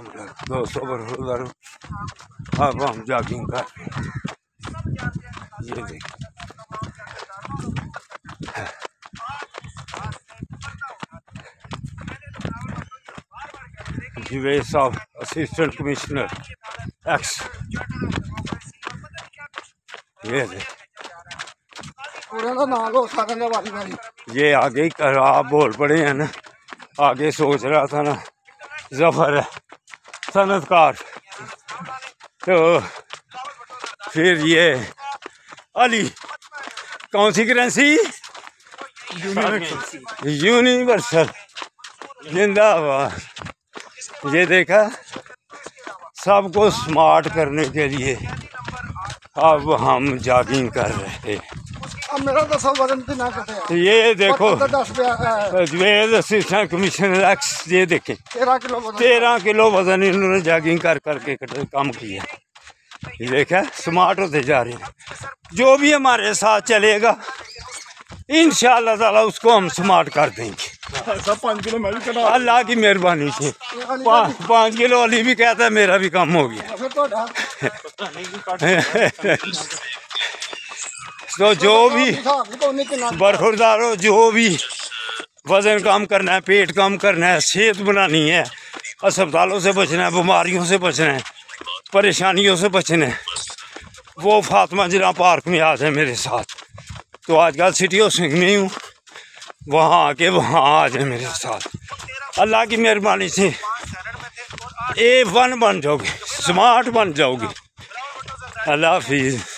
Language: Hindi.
हम लोग 200 बरस अब हम जॉगिंग कर रहे हैं। ये देखिए जिवेद साहब असिस्टेंट कमिश्नर एक्स, ये ये आगे कर आप बोल पड़े हैं ना, आगे सोच रहा था ना जफर है सनतकार, तो फिर ये अली कौन सी करेंसी यूनिवर्सल जिंदाबाद। ये देखा सबको स्मार्ट करने के लिए अब हम जॉगिंग कर रहे हैं। अब मेरा तो सब वजन भी ना कटे। ये देखो जिवेद असिस्टेंट कमिश्नर एक्स, ये देखें 13 किलो वजन इन्होंने जॉगिंग कर करके काम किया। ये देखा स्मार्ट होते जा रहे हैं। जो भी हमारे साथ चलेगा इंशाअल्लाह ताला उसको हम स्मार्ट कर देंगे। 5 किलो मैं भी कटा, अल्लाह की मेहरबानी से 5 किलो अली भी कहता है मेरा भी कम हो गया। तो जो भी बरखुरदारो, जो भी वजन कम करना है, पेट कम करना है, सेहत बनानी है, अस्पतालों से बचना है, बीमारियों से बचना है, परेशानियों से बचना है, वो फातिमा जिला पार्क में आ जाए मेरे साथ। तो आजकल सिटी ऑफ सिंह में हूँ, वहाँ आके वहाँ आ जाए मेरे साथ। अल्लाह की मेहरबानी से A1 बन जाओगे, स्मार्ट बन जाओगे। अल्लाह हाफिज़।